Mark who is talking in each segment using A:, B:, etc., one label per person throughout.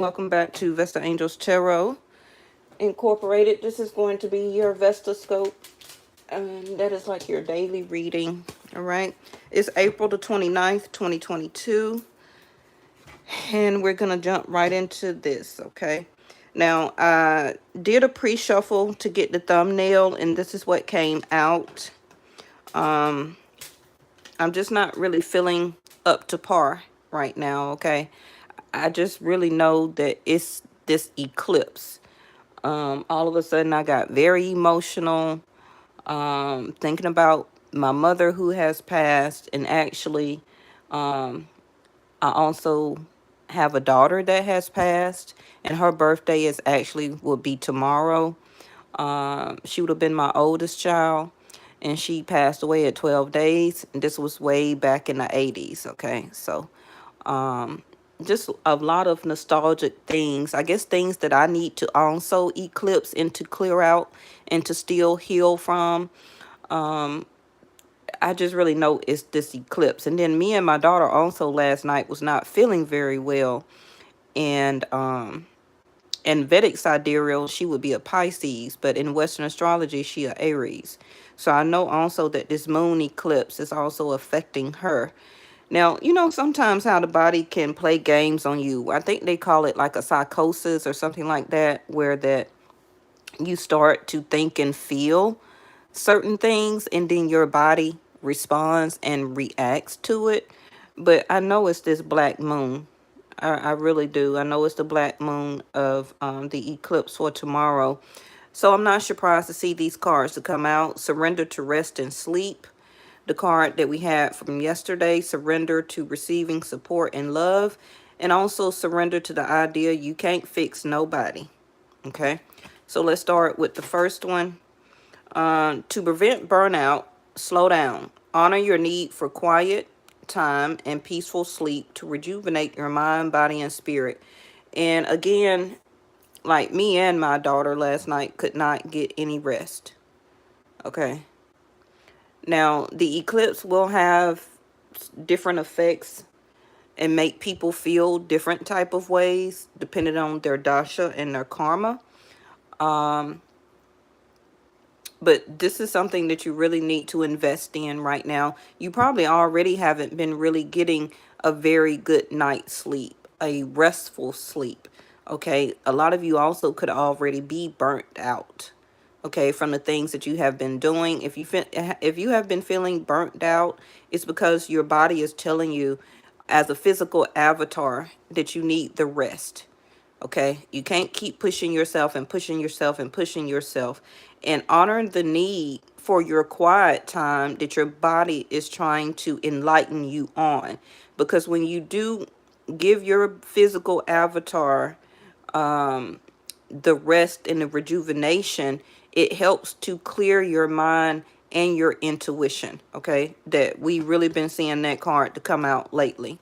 A: Welcome back to Vestaangelstarot Incorporated. This is going to be your Vesta scope, and that is like your daily reading. All right, it's April the 29th, 2022, and we're gonna jump right into this. Okay, now I did a pre-shuffle to get the thumbnail, and this is what came out. Um, I'm just not really feeling up to par right now. Okay, I just really know that it's this eclipse. All of a sudden I got very emotional, thinking about my mother who has passed, and actually, I also have a daughter that has passed, and her birthday is actually will be tomorrow. She would have been my oldest child, and she passed away at 12 days, and this was way back in the 80s. Okay, so um just a lot of nostalgic things, I guess, things that I need to also eclipse and to clear out and to still heal from. um I just really know it's this eclipse. And then me and my daughter also last night was not feeling very well, and in Vedic sidereal she would be a Pisces, but in Western astrology she a Aries. So I know also that this moon eclipse is also affecting her. Now, you know sometimes how the body can play games on you. I think they call it like a psychosis or something like that, where that you start to think and feel certain things, and then your body responds and reacts to it. But I know it's this black moon. I really do. I know it's the black moon of the eclipse for tomorrow. So I'm not surprised to see these cards to come out. Surrender to rest and sleep. The card that we had from yesterday, surrender to receiving support and love, and also surrender to the idea you can't fix nobody. Okay, so let's start with the first one. To prevent burnout, slow down. Honor your need for quiet time and peaceful sleep to rejuvenate your mind, body, and spirit. And again, like me and my daughter last night could not get any rest. Okay. Now, the eclipse will have different effects and make people feel different type of ways depending on their dasha and their karma. Um, but this is something that you really need to invest in right now. You probably already haven't been really getting a very good night's sleep, a restful sleep. Okay, a lot of you also could already be burnt out. Okay, from the things that you have been doing. If you have been feeling burnt out, it's because your body is telling you as a physical avatar that you need the rest. Okay, you can't keep pushing yourself and pushing yourself and pushing yourself, and honor the need for your quiet time that your body is trying to enlighten you on. Because when you do give your physical avatar the rest and the rejuvenation, it helps to clear your mind and your intuition. Okay, that we really been seeing that card to come out lately.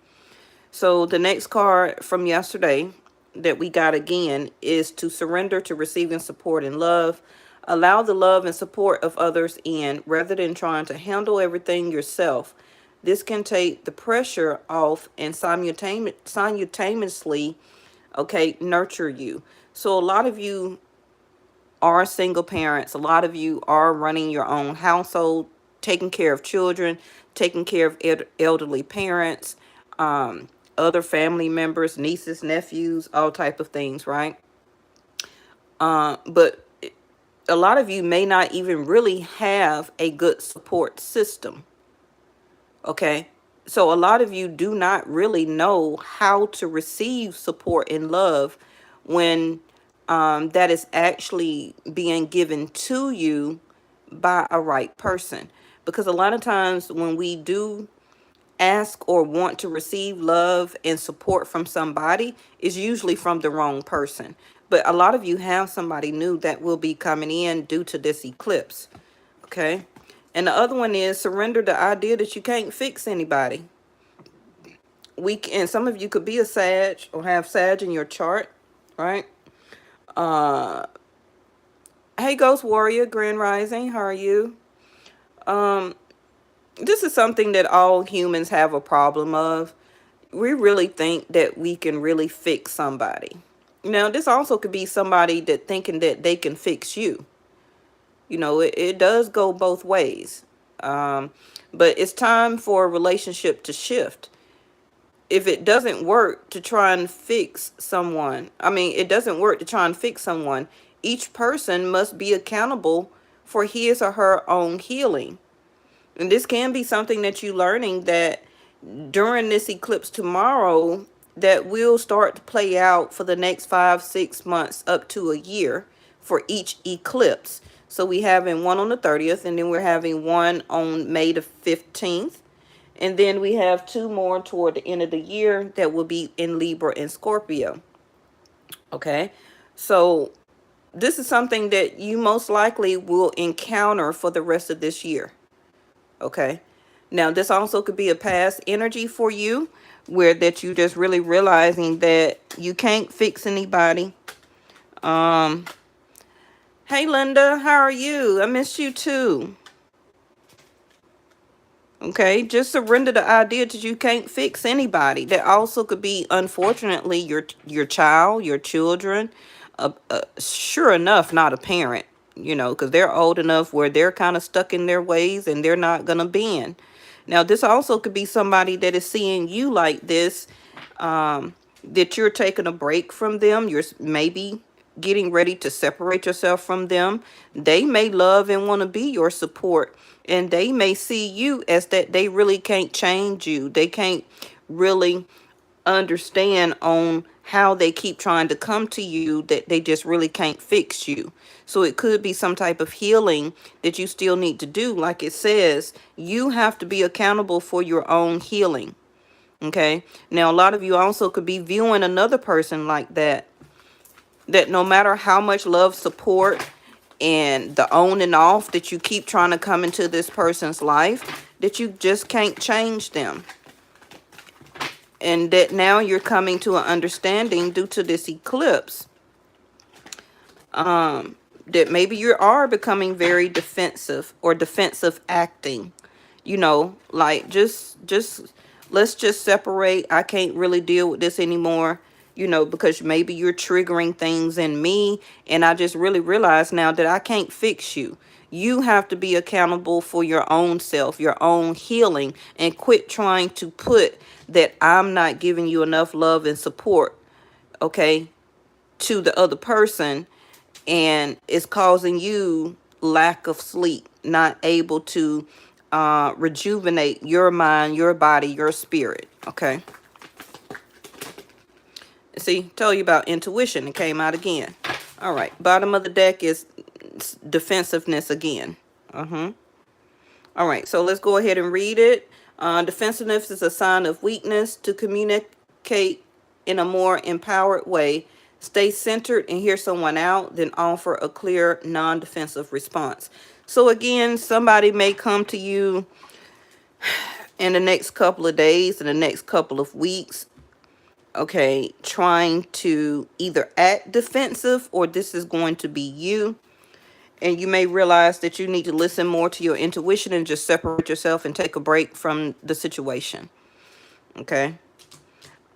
A: So the next card from yesterday that we got again is to surrender to receiving support and love. Allow the love and support of others in rather than trying to handle everything yourself. This can take the pressure off and simultaneously, okay, nurture you. So a lot of you are single parents. A lot of you are running your own household, taking care of children, taking care of elderly parents, other family members, nieces, nephews, all type of things, right? But a lot of you may not even really have a good support system. Okay, so a lot of you do not really know how to receive support and love when that is actually being given to you by a right person. Because a lot of times when we do ask or want to receive love and support from somebody, is usually from the wrong person. But a lot of you have somebody new that will be coming in due to this eclipse. Okay. And the other one is surrender the idea that you can't fix anybody. And some of you could be a Sag or have Sag in your chart, right? Uh, hey, Ghost Warrior, Grand Rising, how are you? Um, this is something that all humans have a problem of. We really think that we can really fix somebody. Now, this also could be somebody that thinking that they can fix you. You know, it does go both ways. But it's time for a relationship to shift. If it doesn't work to try and fix someone, it doesn't work to try and fix someone. Each person must be accountable for his or her own healing. And this can be something that you're learning that during this eclipse tomorrow that will start to play out for the next 5 6 months up to a year for each eclipse. So we having one on the 30th, and then we're having one on May the 15th, and then we have two more toward the end of the year that will be in Libra and Scorpio. Okay, so this is something that you most likely will encounter for the rest of this year. Okay, now this also could be a past energy for you, where that you just really realizing that you can't fix anybody. Hey Linda, how are you? I missed you too. Okay, just surrender the idea that you can't fix anybody. That also could be, unfortunately, your child, your children. Sure enough, not a parent, because they're old enough where they're kind of stuck in their ways and they're not going to bend. Now, this also could be somebody that is seeing you like this, that you're taking a break from them. You're maybe getting ready to separate yourself from them. They may love and want to be your support, and they may see you as that they really can't change you. They can't really understand on how they keep trying to come to you, that they just really can't fix you. So it could be some type of healing that you still need to do. Like it says, you have to be accountable for your own healing. Okay, now a lot of you also could be viewing another person like that no matter how much love, support, and the on and off that you keep trying to come into this person's life, that you just can't change them. And that now you're coming to an understanding due to this eclipse, that maybe you are becoming very defensive or defensive acting. Like just let's just separate. I can't really deal with this anymore. Because maybe you're triggering things in me, and I just really realize now that I can't fix you. You have to be accountable for your own self, your own healing, and quit trying to put that I'm not giving you enough love and support, okay, to the other person, and it's causing you lack of sleep, not able to rejuvenate your mind, your body, your spirit, okay? See, told you about intuition. It came out again. All right. Bottom of the deck is defensiveness again. All right. So let's go ahead and read it. Defensiveness is a sign of weakness. To communicate in a more empowered way, stay centered and hear someone out, then offer a clear, non-defensive response. So again, somebody may come to you in the next couple of days, in the next couple of weeks, okay, trying to either act defensive, or this is going to be you. And you may realize that you need to listen more to your intuition and just separate yourself and take a break from the situation. Okay.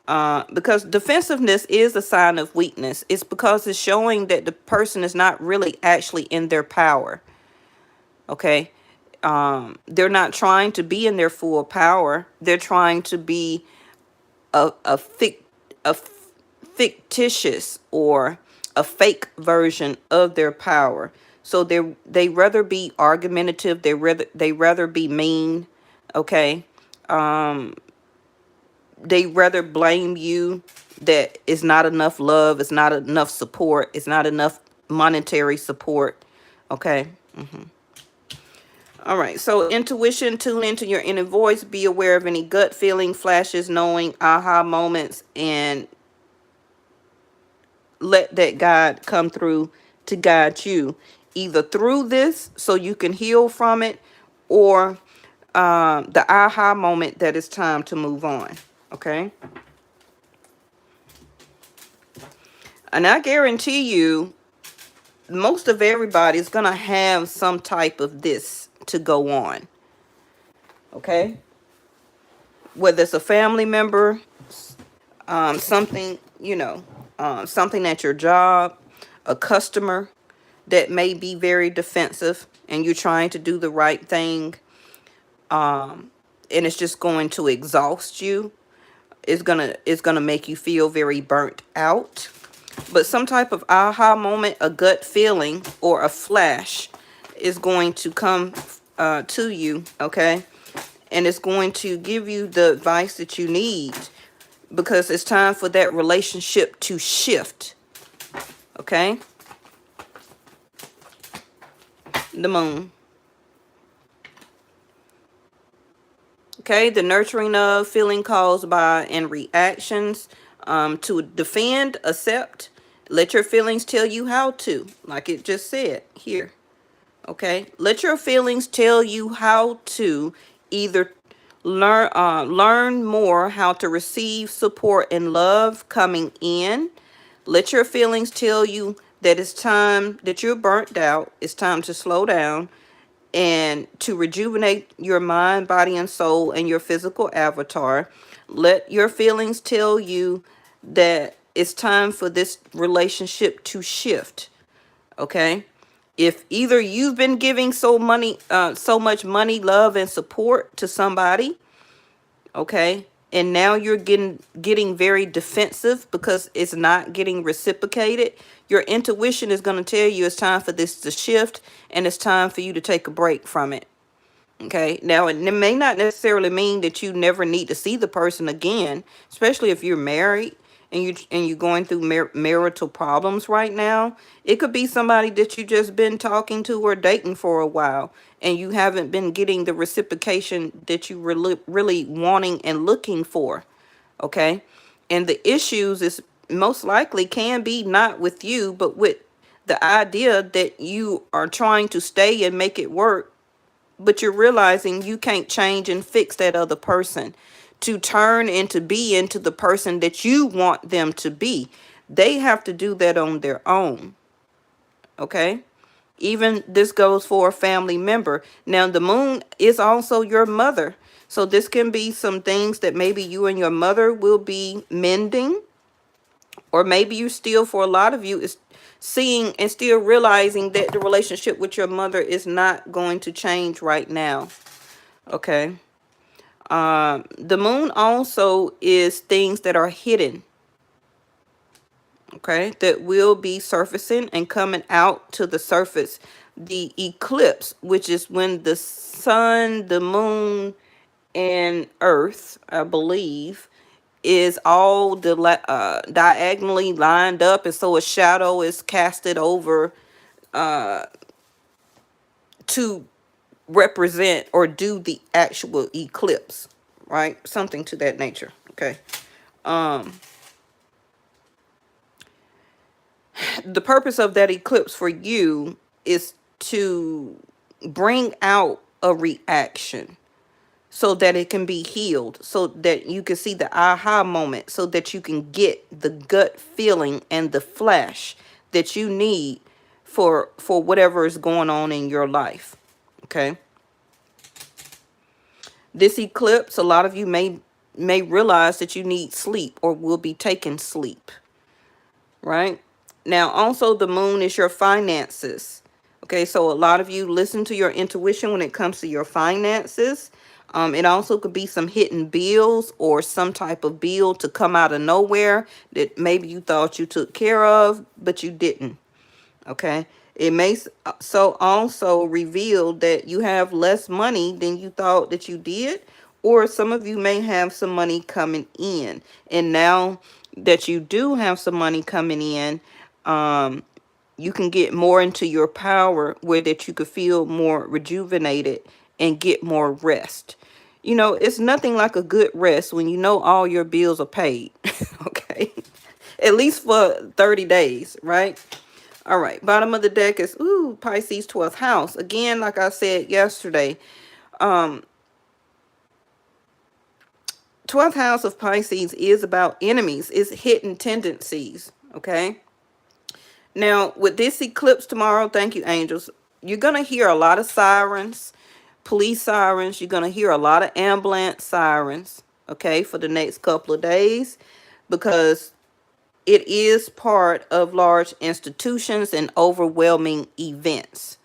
A: Because defensiveness is a sign of weakness. It's because it's showing that the person is not really actually in their power. Okay. They're not trying to be in their full power. They're trying to be a fictitious or a fake version of their power. So they rather be argumentative. They rather be mean. Okay. They rather blame you that it's not enough love, it's not enough support, it's not enough monetary support. Okay. All right, so intuition, tune into your inner voice, be aware of any gut feeling, flashes, knowing, aha moments, and let that guide come through to guide you, either through this so you can heal from it, or the aha moment that it's time to move on. Okay. And I guarantee you, most of everybody is going to have some type of this to go on. Okay. Whether it's a family member, something, something at your job, a customer that may be very defensive, and you're trying to do the right thing, and it's just going to exhaust you. It's gonna make you feel very burnt out. But some type of aha moment, a gut feeling, or a flash is going to come to you, okay? And it's going to give you the advice that you need, because it's time for that relationship to shift, okay? The moon. Okay, the nurturing of, feeling caused by, and reactions to defend, accept. Let your feelings tell you how to, like it just said here. Okay, let your feelings tell you how to either learn more how to receive support and love coming in. Let your feelings tell you that it's time, that you're burnt out. It's time to slow down and to rejuvenate your mind, body, and soul, and your physical avatar. Let your feelings tell you that it's time for this relationship to shift. Okay, if either you've been giving so much money, love, and support to somebody, okay, and now you're getting very defensive because it's not getting reciprocated, your intuition is going to tell you it's time for this to shift, and it's time for you to take a break from it. Okay, now it may not necessarily mean that you never need to see the person again, especially if you're married and you're going through marital problems right now. It could be somebody that you just been talking to or dating for a while, and you haven't been getting the reciprocation that you really wanting and looking for. Okay, and the issues is most likely can be not with you, but with the idea that you are trying to stay and make it work, but you're realizing you can't change and fix that other person to turn and to be into the person that you want them to be. They have to do that on their own. Okay, even this goes for a family member. Now the moon is also your mother, so this can be some things that maybe you and your mother will be mending, or maybe you still, for a lot of you, is seeing and still realizing that the relationship with your mother is not going to change right now. Okay. The moon also is things that are hidden, okay, that will be surfacing and coming out to the surface. The eclipse, which is when the sun, the moon, and earth, I believe, is all diagonally lined up, and so a shadow is casted over to represent or do the actual eclipse, right? Something to that nature. Okay. The purpose of that eclipse for you is to bring out a reaction so that it can be healed, so that you can see the aha moment, so that you can get the gut feeling and the flash that you need for whatever is going on in your life. Okay. This eclipse, a lot of you may realize that you need sleep or will be taking sleep, right? Now, also the moon is your finances. Okay, so a lot of you listen to your intuition when it comes to your finances. It also could be some hidden bills or some type of bill to come out of nowhere that maybe you thought you took care of, but you didn't. Okay, it may so also reveal that you have less money than you thought that you did, or some of you may have some money coming in, and now that you do have some money coming in, you can get more into your power, where that you could feel more rejuvenated and get more rest. You know, it's nothing like a good rest when you know all your bills are paid. Okay, at least for 30 days, right? All right, bottom of the deck is, ooh, Pisces 12th house. Again, like I said yesterday, 12th house of Pisces is about enemies, is hidden tendencies, okay? Now, with this eclipse tomorrow, thank you, angels, you're going to hear a lot of sirens, police sirens. You're going to hear a lot of ambulance sirens, okay, for the next couple of days, because it is part of large institutions and overwhelming events.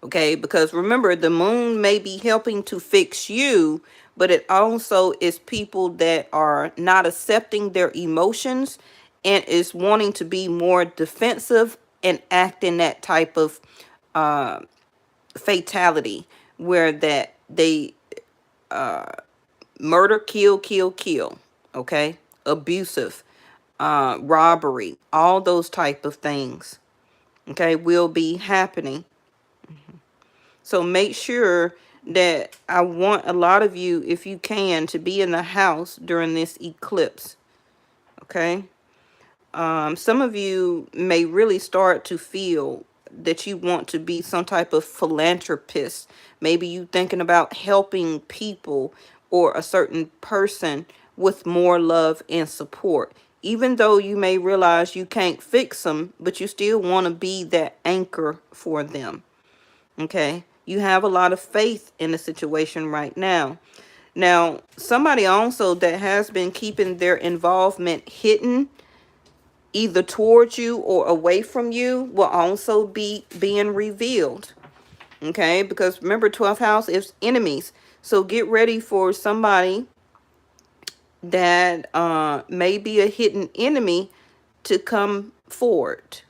A: Okay, because remember, the moon may be helping to fix you, but it also is people that are not accepting their emotions and is wanting to be more defensive and act in that type of fatality where that they murder, kill, okay, abusive, robbery, all those type of things, okay, will be happening. So make sure that I want a lot of you, if you can, to be in the house during this eclipse. Okay. Some of you may really start to feel that you want to be some type of philanthropist. Maybe you thinking about helping people or a certain person with more love and support. Even though you may realize you can't fix them, but you still want to be that anchor for them. Okay. You have a lot of faith in the situation right now. Now, somebody also that has been keeping their involvement hidden, either towards you or away from you, will also be being revealed. Okay. Because remember, 12th house is enemies. So get ready for somebody that may be a hidden enemy to come forward.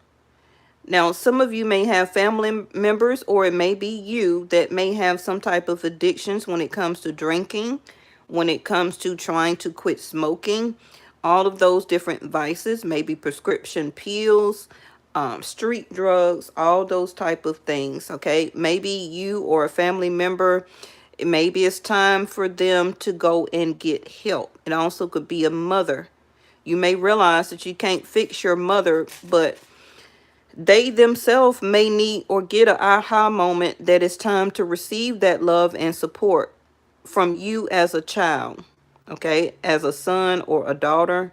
A: Now, some of you may have family members, or it may be you that may have some type of addictions when it comes to drinking, when it comes to trying to quit smoking, all of those different vices, maybe prescription pills, street drugs, all those type of things. Okay, maybe you or a family member, maybe it's time for them to go and get help. It also could be a mother. You may realize that you can't fix your mother, but they themselves may need or get an aha moment that it's time to receive that love and support from you as a child, okay, as a son or a daughter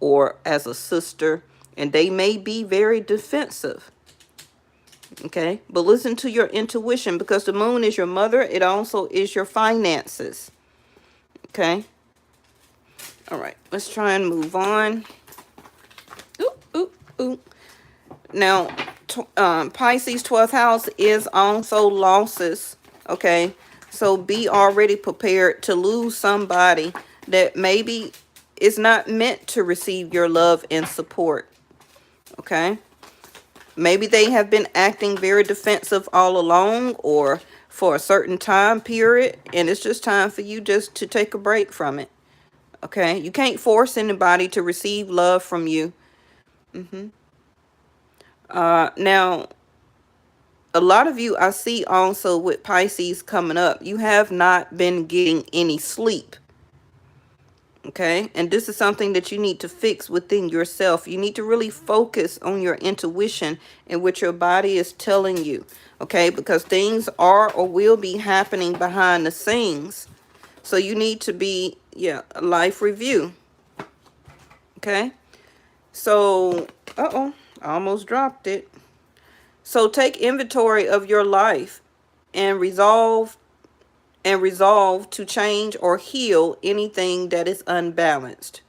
A: or as a sister, and they may be very defensive, okay, but listen to your intuition, because the moon is your mother. It also is your finances, okay. All right, let's try and move on. Ooh, ooh, ooh. Now, Pisces 12th house is also losses, okay? So be already prepared to lose somebody that maybe is not meant to receive your love and support, okay? Maybe they have been acting very defensive all along or for a certain time period, and it's just time for you just to take a break from it, okay? You can't force anybody to receive love from you. Now, a lot of you I see also with Pisces coming up, you have not been getting any sleep. Okay, and this is something that you need to fix within yourself. You need to really focus on your intuition and what your body is telling you. Okay, because things are or will be happening behind the scenes. So you need to be, a life review. Okay, so, I almost dropped it. So take inventory of your life and resolve to change or heal anything that is unbalanced.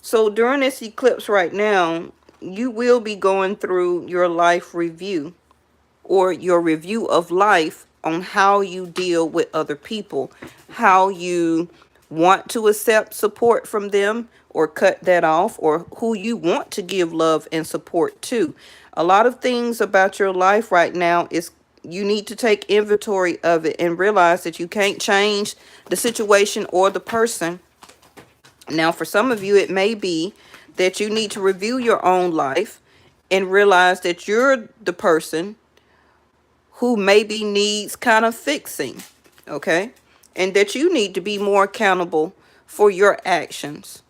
A: So during this eclipse right now, you will be going through your life review or your review of life on how you deal with other people, how you want to accept support from them or cut that off, or who you want to give love and support to. A lot of things about your life right now is you need to take inventory of it and realize that you can't change the situation or the person. Now, for some of you, it may be that you need to review your own life and realize that you're the person who maybe needs kind of fixing, okay? And that you need to be more accountable for your actions,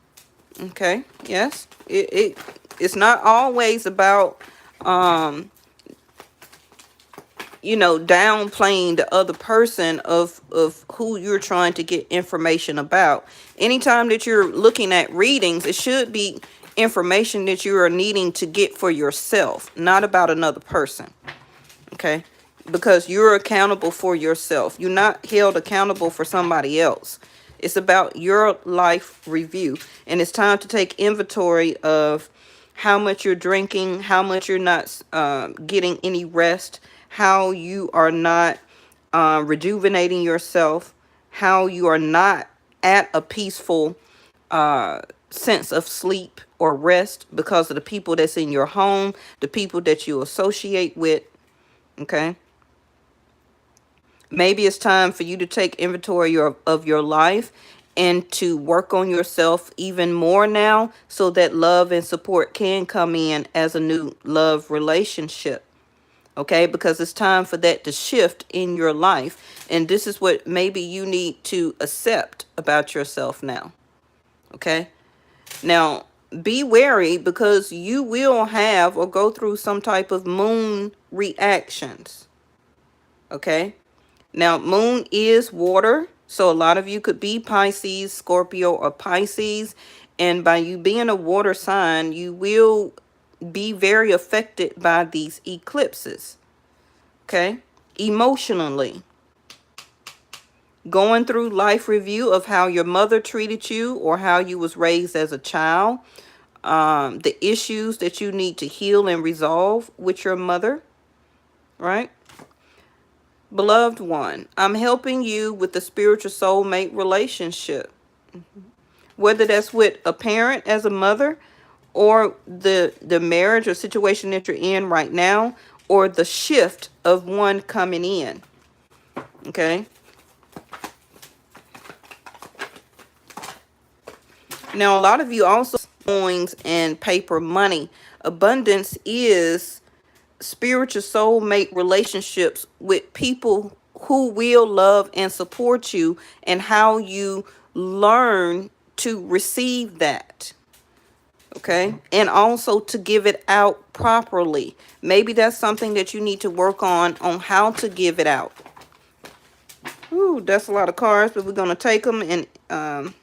A: okay? Yes, it's not always about, downplaying the other person of who you're trying to get information about. Anytime that you're looking at readings, it should be information that you are needing to get for yourself, not about another person, okay? Because you're accountable for yourself. You're not held accountable for somebody else. It's about your life review. And it's time to take inventory of how much you're drinking, how much you're not getting any rest, how you are not rejuvenating yourself, how you are not at a peaceful sense of sleep or rest because of the people that's in your home, the people that you associate with. Okay. Maybe it's time for you to take inventory of your life and to work on yourself even more now so that love and support can come in as a new love relationship. Okay, because it's time for that to shift in your life. And this is what maybe you need to accept about yourself now. Okay. Now, be wary because you will have or go through some type of moon reactions. Okay. Now, moon is water. So a lot of you could be Pisces, Scorpio, or Pisces. And by you being a water sign, you will be very affected by these eclipses. Okay. Emotionally. Going through life review of how your mother treated you or how you was raised as a child. The issues that you need to heal and resolve with your mother. Right. Beloved one, I'm helping you with the spiritual soulmate relationship. Whether that's with a parent as a mother or the marriage or situation that you're in right now or the shift of one coming in. Okay. Now, a lot of you also coins and paper money. Abundance is spiritual soulmate relationships with people who will love and support you and how you learn to receive that. Okay. And also to give it out properly. Maybe that's something that you need to work on how to give it out. Ooh, that's a lot of cards, but we're going to take them and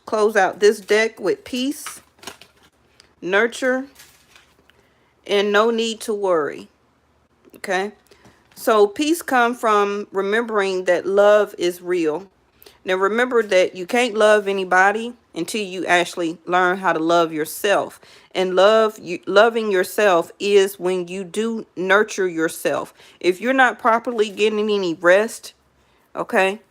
A: close out this deck with peace, nurture, and no need to worry. Okay. So peace comes from remembering that love is real. Now remember that you can't love anybody until you actually learn how to love yourself. And loving yourself is when you do nurture yourself. If you're not properly getting any rest, okay,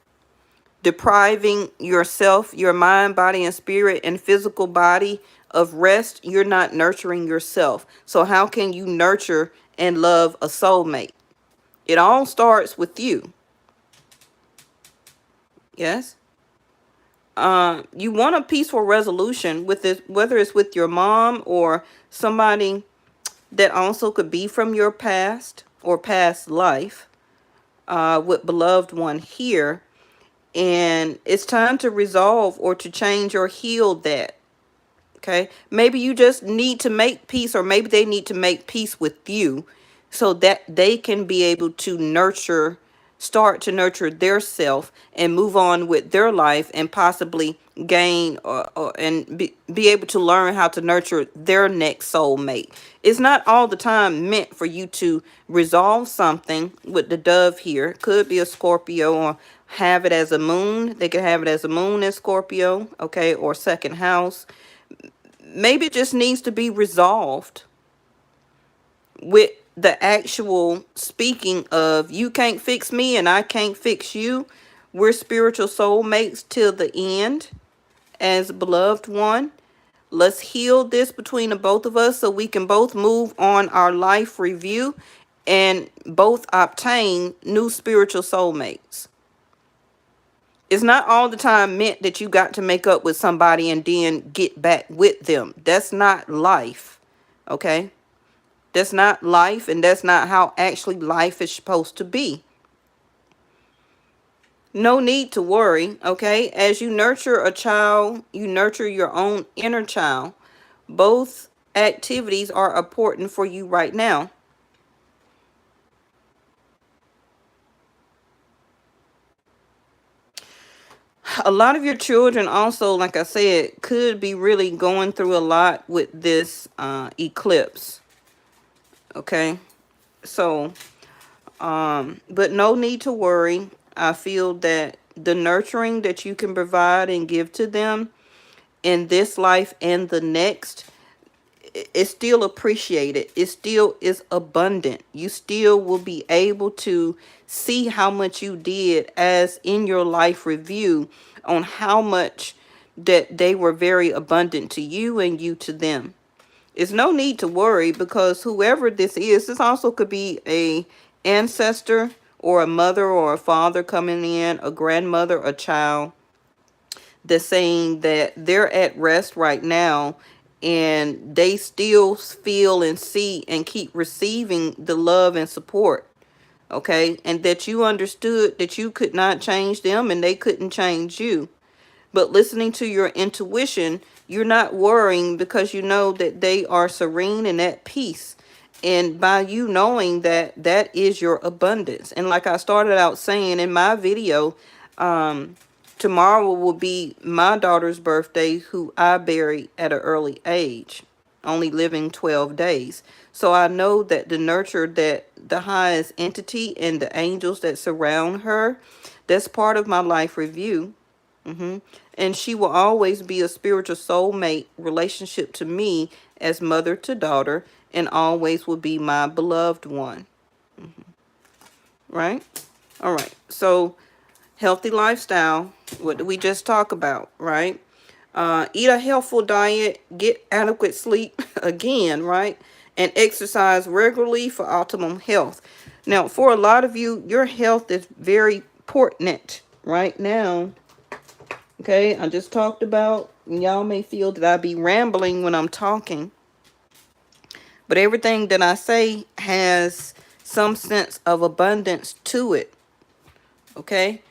A: depriving yourself, your mind, body, and spirit and physical body of rest, you're not nurturing yourself. So how can you nurture and love a soulmate? It all starts with you. Yes. You want a peaceful resolution with this, whether it's with your mom or somebody that also could be from your past or past life, with beloved one here. And it's time to resolve or to change or heal that. Okay. Maybe you just need to make peace, or maybe they need to make peace with you so that they can be able to start to nurture their self and move on with their life and possibly gain and be able to learn how to nurture their next soulmate. It's not all the time meant for you to resolve something with the dove here. Could be a Scorpio or have it as a moon. They could have it as a moon in Scorpio, okay, or second house. Maybe it just needs to be resolved with the actual speaking of you can't fix me and I can't fix you. We're spiritual soulmates till the end as beloved one. Let's heal this between the both of us so we can both move on our life review and both obtain new spiritual soulmates. It's not all the time meant that you got to make up with somebody and then get back with them. That's not life. Okay? That's not life, and that's not how actually life is supposed to be. No need to worry, okay? As you nurture a child, you nurture your own inner child. Both activities are important for you right now. A lot of your children also, like I said, could be really going through a lot with this eclipse. Okay? So, but no need to worry. I feel that the nurturing that you can provide and give to them in this life and the next, it's still appreciated. It still is abundant. You still will be able to see how much you did as in your life review on how much that they were very abundant to you and you to them. It's no need to worry, because whoever this also could be a ancestor or a mother or a father coming in, a grandmother, a child, that's saying that they're at rest right now and they still feel and see and keep receiving the love and support. Okay. And that you understood that you could not change them and they couldn't change you. But listening to your intuition, you're not worrying, because you know that they are serene and at peace. And by you knowing that, that is your abundance. And like I started out saying in my video, tomorrow will be my daughter's birthday, who I buried at an early age, only living 12 days. So I know that the nurture that the highest entity and the angels that surround her, that's part of my life review. And she will always be a spiritual soulmate relationship to me as mother to daughter, and always will be my beloved one. Right? All right. So healthy lifestyle. What did we just talk about? Right? Eat a healthful diet, get adequate sleep again, right? And exercise regularly for optimum health. Now, for a lot of you, your health is very important right now. Okay, I just talked about, y'all may feel that I be rambling when I'm talking, but everything that I say has some sense of abundance to it. Okay,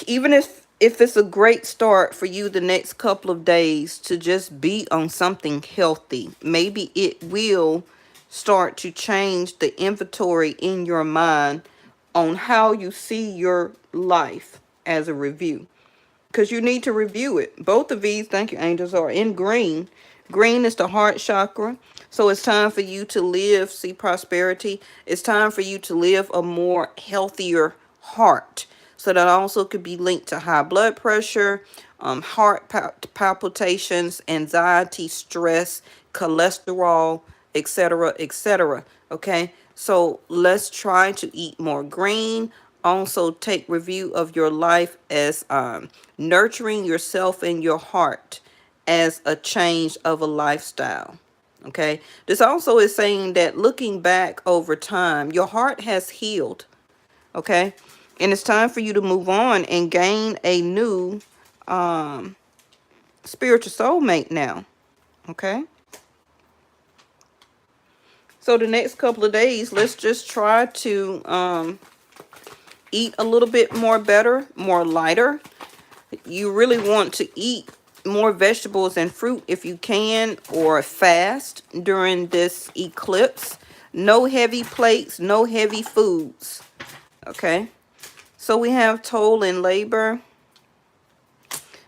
A: even if it's a great start for you the next couple of days to just be on something healthy, maybe it will start to change the inventory in your mind on how you see your life as a review. Because you need to review it. Both of these, thank you, angels, are in green. Green is the heart chakra. So it's time for you to live, see prosperity. It's time for you to live a more healthier heart. So that also could be linked to high blood pressure, heart palpitations, anxiety, stress, cholesterol, etc., etc. Okay, so let's try to eat more green. Also take review of your life as nurturing yourself and your heart as a change of a lifestyle. Okay, this also is saying that looking back over time, your heart has healed. Okay, and it's time for you to move on and gain a new spiritual soulmate now. Okay, so the next couple of days, let's just try to eat a little bit more better, more lighter. You really want to eat more vegetables and fruit if you can, or fast during this eclipse. No heavy plates, no heavy foods. Okay, so we have toil and labor.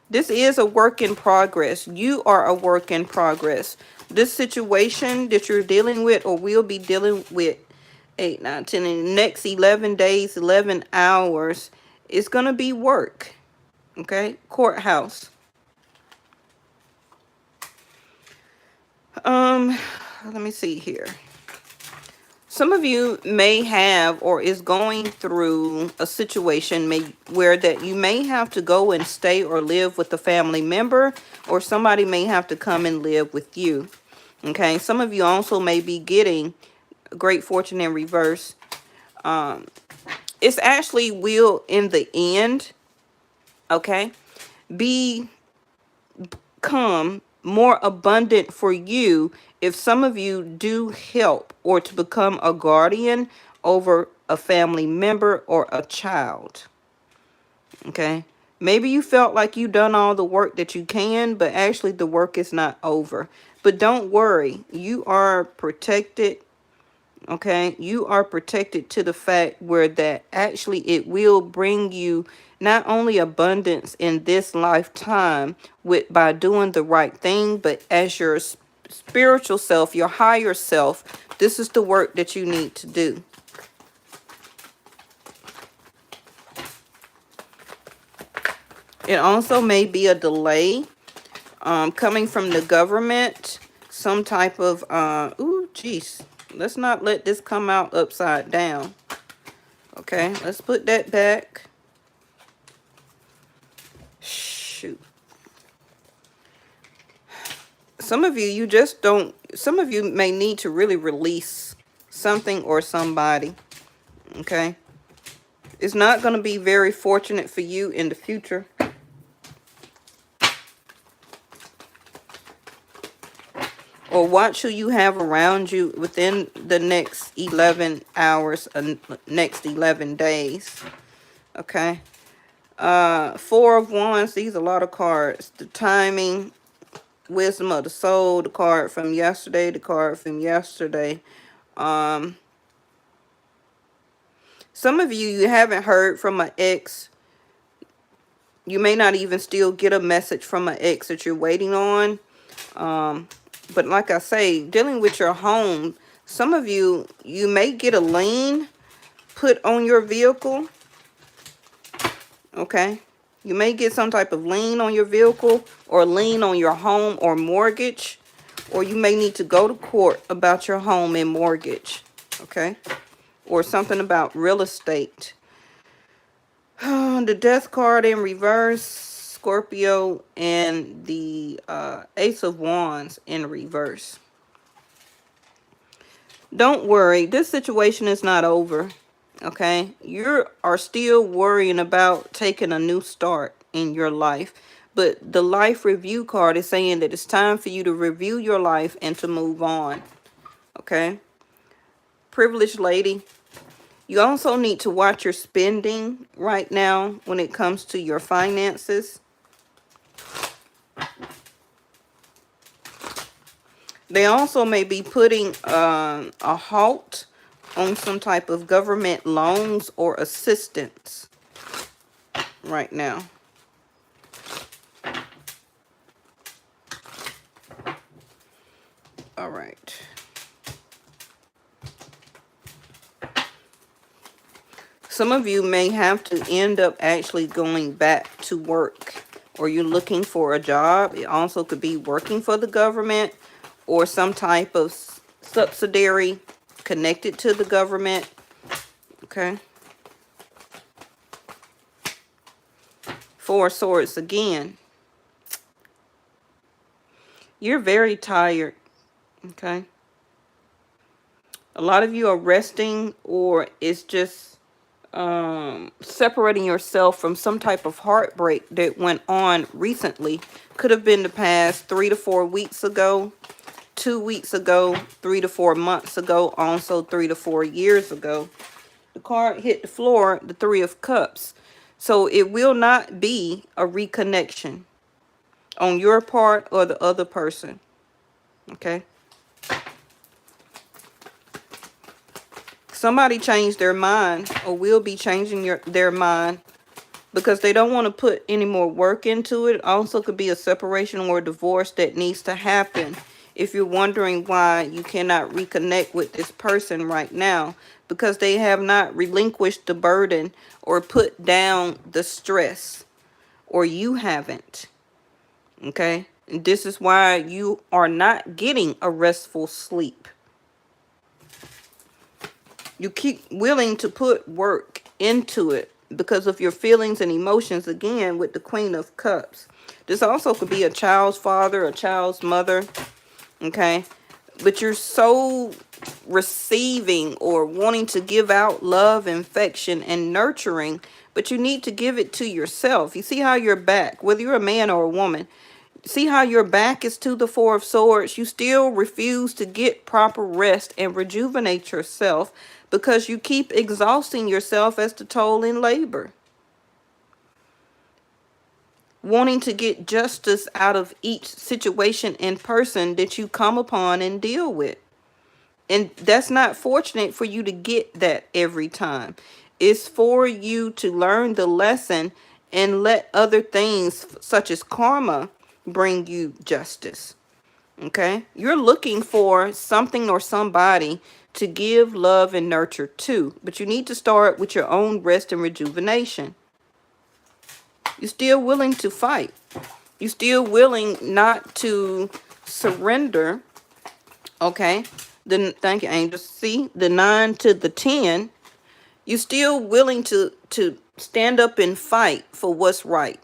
A: This is a work in progress. You are a work in progress. This situation that you're dealing with or will be dealing with 8, 9, 10 in the next 11 days, 11 hours, is going to be work. Okay, courthouse. Let me see here. Some of you may have or is going through a situation where that you may have to go and stay or live with a family member, or somebody may have to come and live with you. Okay, some of you also may be getting great fortune in reverse. It's actually will in the end, okay, become more abundant for you if some of you do help or to become a guardian over a family member or a child. Okay, maybe you felt like you done all the work that you can, but actually the work is not over. But don't worry, you are protected. Okay, you are protected to the fact where that actually it will bring you not only abundance in this lifetime by doing the right thing, but as your spiritual self, your higher self, this is the work that you need to do. It also may be a delay coming from the government. Some type of, ooh, geez. Let's not let this come out upside down. Okay, let's put that back. Shoot. Some of you, you just don't, some of you may need to really release something or somebody. Okay. It's not going to be very fortunate for you in the future. Or watch who you have around you within the next 11 hours, next 11 days. Okay. 4 of Wands, these are a lot of cards. The timing, wisdom of the soul, the card from yesterday, the card from yesterday. Some of you, you haven't heard from an ex. You may not even still get a message from an ex that you're waiting on. But like I say, dealing with your home, some of you, you may get a lien put on your vehicle. Okay. You may get some type of lien on your vehicle or lien on your home or mortgage. Or you may need to go to court about your home and mortgage. Okay. Or something about real estate. The Death card in reverse, Scorpio, and the Ace of Wands in reverse. Don't worry, this situation is not over. Okay, you are still worrying about taking a new start in your life, but the life review card is saying that it's time for you to review your life and to move on. Okay, privileged lady, you also need to watch your spending right now when it comes to your finances. They also may be putting a halt on some type of government loans or assistance right now. All right. Some of you may have to end up actually going back to work, or you're looking for a job. It also could be working for the government or some type of subsidiary connected to the government. Okay. 4 of Swords again. You're very tired. Okay. A lot of you are resting, or it's just separating yourself from some type of heartbreak that went on recently. Could have been the past 3 to 4 weeks ago, 2 weeks ago, 3 to 4 months ago, also 3 to 4 years ago. The card hit the floor, the 3 of Cups. So it will not be a reconnection on your part or the other person. Okay. Somebody changed their mind, or will be changing their mind, because they don't want to put any more work into it. Also could be a separation or a divorce that needs to happen. If you're wondering why you cannot reconnect with this person right now, because they have not relinquished the burden or put down the stress, or you haven't. Okay. And this is why you are not getting a restful sleep. You keep willing to put work into it because of your feelings and emotions, again, with the Queen of Cups. This also could be a child's father, a child's mother, okay? But you're so receiving or wanting to give out love, affection, and nurturing, but you need to give it to yourself. You see how your back, whether you're a man or a woman, see how your back is to the 4 of Swords. You still refuse to get proper rest and rejuvenate yourself because you keep exhausting yourself as the toll in labor. Wanting to get justice out of each situation and person that you come upon and deal with. And that's not fortunate for you to get that every time. It's for you to learn the lesson and let other things such as karma bring you justice. Okay? You're looking for something or somebody to give love and nurture to, but you need to start with your own rest and rejuvenation. You're still willing to fight. You're still willing not to surrender. Okay. Then thank you, angels. See, the 9 to the 10. You're still willing to stand up and fight for what's right.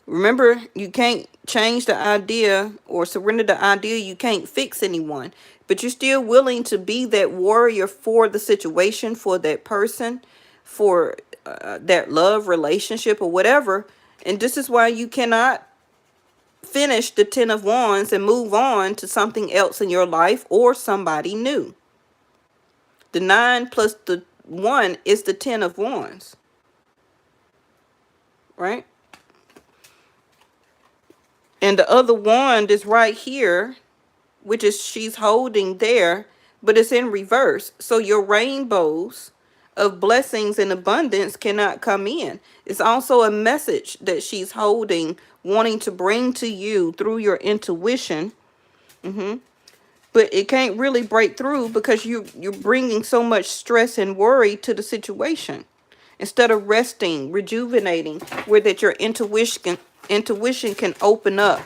A: Remember, you can't change the idea or surrender the idea. You can't fix anyone. But you're still willing to be that warrior for the situation, for that person, for that love relationship or whatever. And this is why you cannot finish the 10 of Wands and move on to something else in your life or somebody new. The 9 plus the 1 is the 10 of Wands. Right? And the other wand is right here, which is she's holding there, but it's in reverse. So your rainbows of blessings and abundance cannot come in. It's also a message that she's holding, wanting to bring to you through your intuition. But it can't really break through because you're bringing so much stress and worry to the situation. Instead of resting, rejuvenating, where that your intuition can open up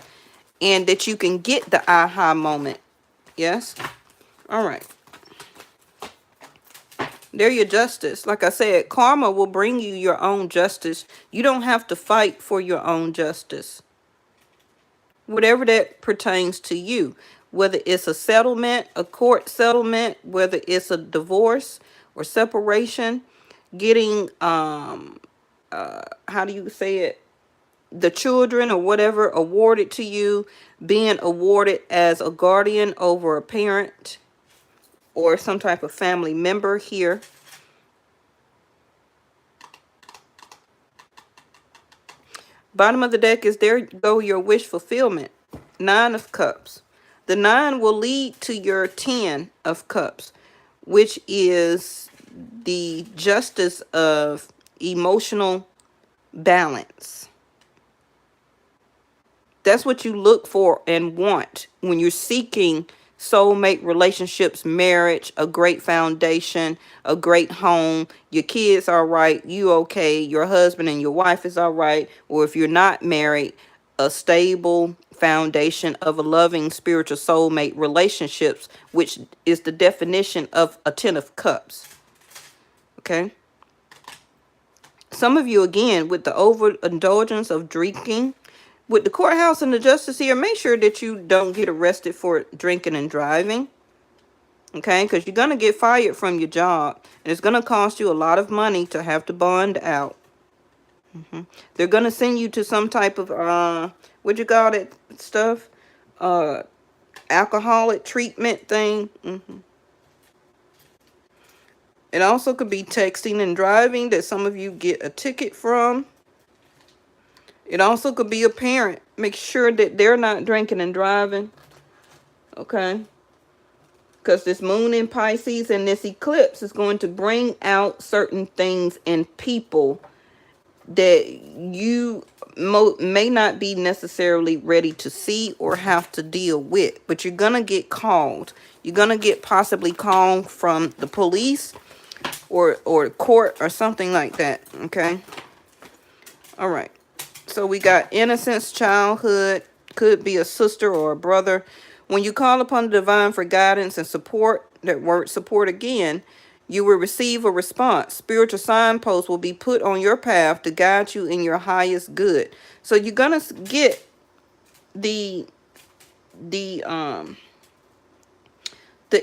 A: and that you can get the aha moment. Yes? All right. There your justice. Like I said, karma will bring you your own justice. You don't have to fight for your own justice. Whatever that pertains to you. Whether it's a settlement, a court settlement, whether it's a divorce or separation, getting, how do you say it? The children or whatever awarded to you, being awarded as a guardian over a parent or some type of family member here. Bottom of the deck is there go your wish fulfillment. 9 of Cups. The 9 will lead to your 10 of Cups, which is the justice of emotional balance. That's what you look for and want when you're seeking soulmate relationships, marriage, a great foundation, a great home. Your kids are right, you okay, your husband and your wife is all right, or if you're not married, a stable foundation of a loving spiritual soulmate relationships, which is the definition of a 10 of Cups. Okay? Some of you, again, with the overindulgence of drinking, with the courthouse and the justice here, make sure that you don't get arrested for drinking and driving. Okay, because you're going to get fired from your job. And it's going to cost you a lot of money to have to bond out. They're going to send you to some type of, what you call it stuff? Alcoholic treatment thing. It also could be texting and driving that some of you get a ticket from. It also could be a parent. Make sure that they're not drinking and driving. Okay. Because this moon in Pisces and this eclipse is going to bring out certain things in people that you may not be necessarily ready to see or have to deal with. But you're going to get called. You're going to get possibly called from the police or court or something like that. Okay. All right. So we got innocence, childhood, could be a sister or a brother. When you call upon the divine for guidance and support, that word support again, you will receive a response. Spiritual signposts will be put on your path to guide you in your highest good. So you're going to get the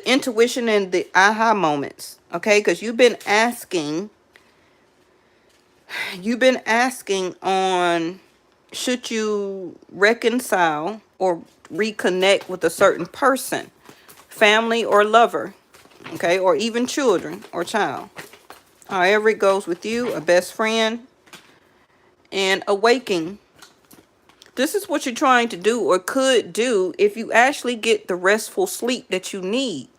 A: intuition and the aha moments, okay? Because you've been asking on should you reconcile or reconnect with a certain person, family or lover, okay, or even children or child. However it goes with you, a best friend, and awakening. This is what you're trying to do or could do if you actually get the restful sleep that you need.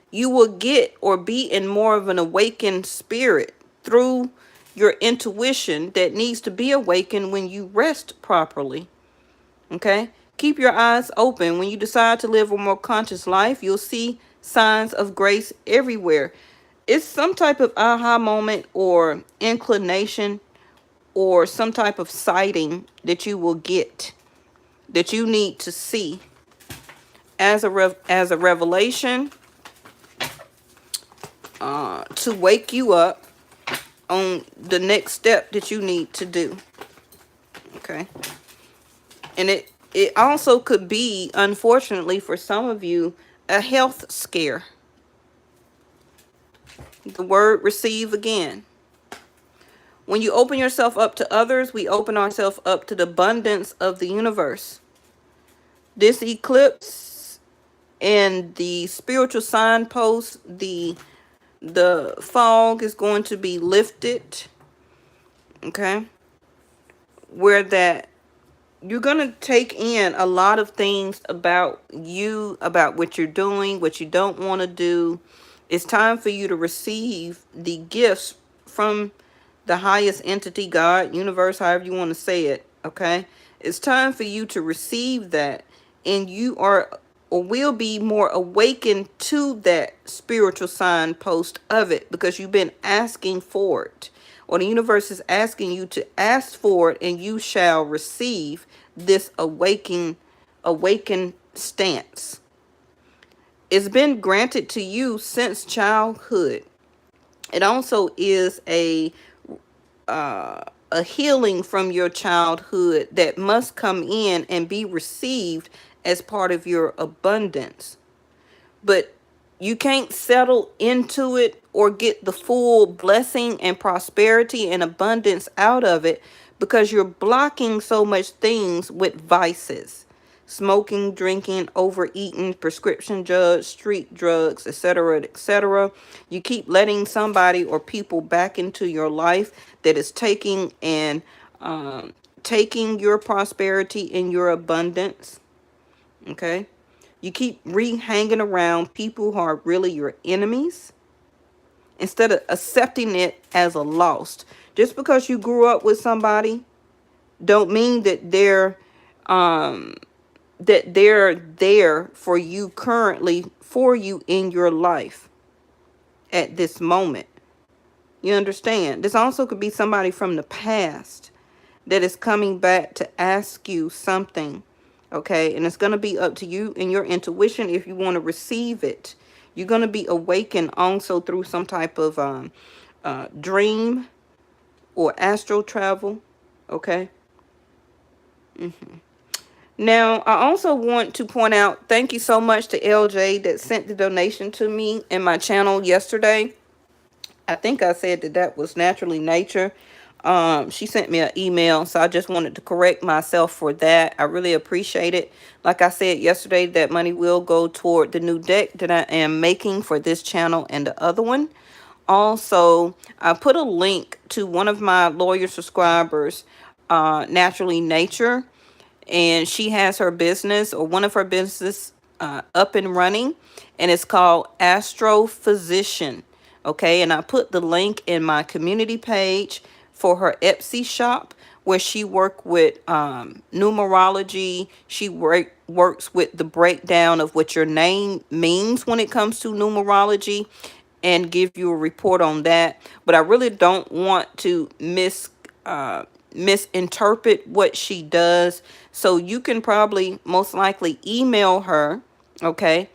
A: You will get or be in more of an awakened spirit through your intuition that needs to be awakened when you rest properly. Okay? Keep your eyes open. When you decide to live a more conscious life, you'll see signs of grace everywhere. It's some type of aha moment or inclination or some type of sighting that you will get, that you need to see as a revelation, to wake you up on the next step that you need to do. Okay. And it also could be, unfortunately for some of you, a health scare. The word receive again. When you open yourself up to others, we open ourselves up to the abundance of the universe. This eclipse and the spiritual signpost, the fog is going to be lifted. Okay. Where that you're going to take in a lot of things about you, about what you're doing, what you don't want to do. It's time for you to receive the gifts from the highest entity, God, universe, however you want to say it. Okay. It's time for you to receive that, and you are or will be more awakened to that spiritual signpost of it, because you've been asking for it, or the universe is asking you to ask for it, and you shall receive this awakened stance. It's been granted to you since childhood. It also is a healing from your childhood that must come in and be received as part of your abundance. But you can't settle into it or get the full blessing and prosperity and abundance out of it, because you're blocking so much things with vices: smoking, drinking, overeating, prescription drugs, street drugs, etc., etc. You keep letting somebody or people back into your life that is taking your prosperity and your abundance. Okay. You keep hanging around people who are really your enemies, instead of accepting it as a loss. Just because you grew up with somebody don't mean that they're there for you currently, for you in your life at this moment. You understand? This also could be somebody from the past that is coming back to ask you something. Okay, and it's going to be up to you and your intuition if you want to receive it. You're going to be awakened also through some type of dream or astral travel. Okay. Now, I also want to point out, thank you so much to LJ that sent the donation to me in my channel yesterday. I think I said that was Naturally Nature. She sent me an email, so I just wanted to correct myself for that. I really appreciate it. Like I said yesterday, that money will go toward the new deck that I am making for this channel and the other one. Also, I put a link to one of my loyal subscribers, Naturally Nature, and she has her business, or one of her business, up and running, and it's called Astrophysician. Okay, and I put the link in my community page for her Etsy shop, where she works with numerology. She works with the breakdown of what your name means when it comes to numerology, and give you a report on that. But I really don't want to misinterpret what she does. So you can probably most likely email her. Okay.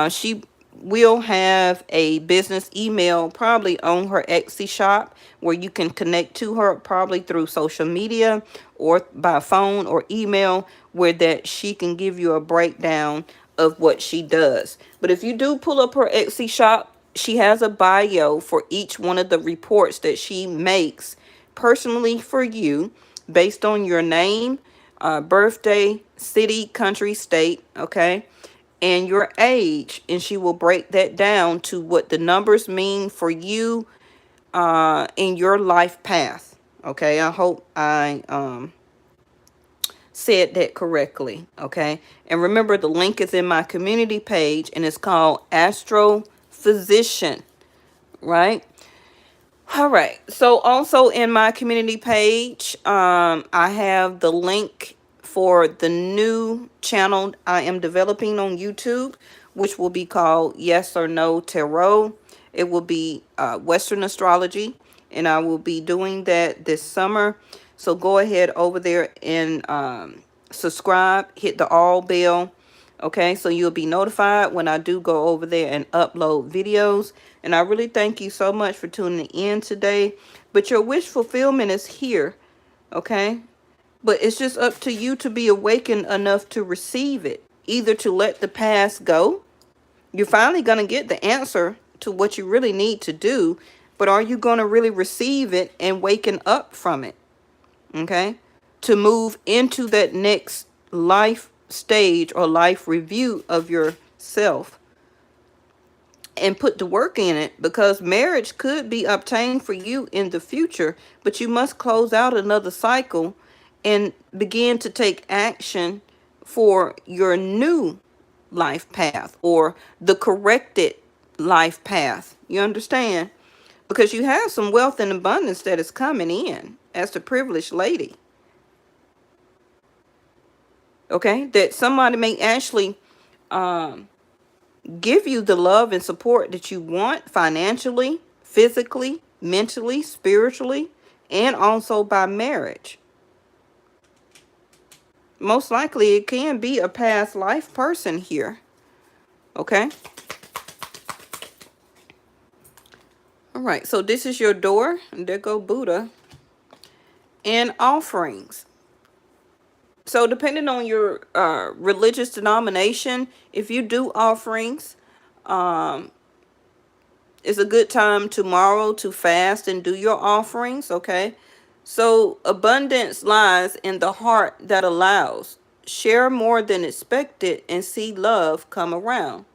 A: She will have a business email probably on her Etsy shop, where you can connect to her probably through social media or by phone or email, where that she can give you a breakdown of what she does. But if you do pull up her Etsy shop, she has a bio for each one of the reports that she makes personally for you, based on your name, birthday, city, country, state, okay, and your age. And she will break that down to what the numbers mean for you in your life path. Okay, I hope I said that correctly. Okay, and remember, the link is in my community page, and it's called Astrophysician, right? All right. So also in my community page, I have the link for the new channel I am developing on YouTube, which will be called Yes or No Tarot. It will be Western astrology. and I will be doing that this summer. So go ahead over there and subscribe, hit the all bell. Okay, so you'll be notified when I do go over there and upload videos. And I really thank you so much for tuning in today. But your wish fulfillment is here. Okay, but it's just up to you to be awakened enough to receive it. Either to let the past go. You're finally going to get the answer to what you really need to do. But are you going to really receive it and waken up from it? Okay, to move into that next life stage or life review of yourself and put the work in it, because marriage could be obtained for you in the future, but you must close out another cycle and begin to take action for your new life path or the corrected life path. You understand? Because you have some wealth and abundance that is coming in as the privileged lady. Okay, that somebody may actually give you the love and support that you want financially, physically, mentally, spiritually, and also by marriage. Most likely it can be a past life person here. Okay. All right, so this is your door. And there go Buddha. And offerings. So depending on your religious denomination, if you do offerings, it's a good time tomorrow to fast and do your offerings, okay? So abundance lies in the heart that allows. Share more than expected and see love come around.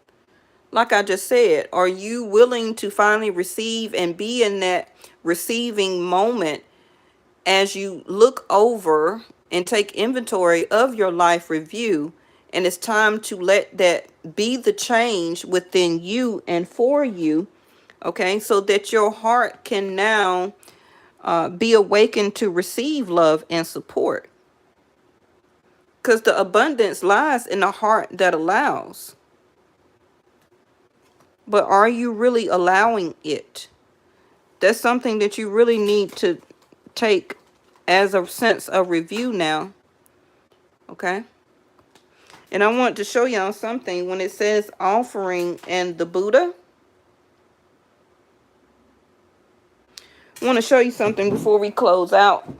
A: Like I just said, are you willing to finally receive and be in that receiving moment as you look over and take inventory of your life review? And it's time to let that be the change within you and for you. Okay, so that your heart can now be awakened to receive love and support. Because the abundance lies in the heart that allows. But are you really allowing it? That's something that you really need to take as a sense of review now. Okay. And I want to show y'all something. When it says offering and the Buddha, I want to show you something before we close out.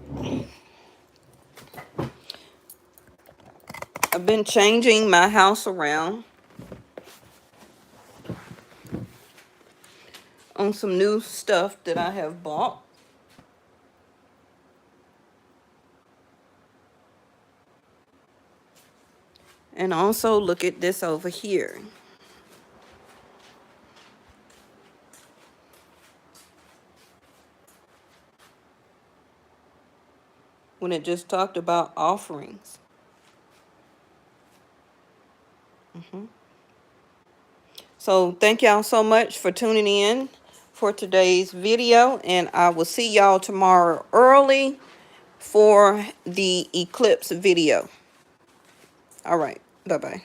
A: I've been changing my house around on some new stuff that I have bought. And also look at this over here. When it just talked about offerings. So thank y'all so much for tuning in for today's video. And I will see y'all tomorrow early for the eclipse video. All right. Bye-bye.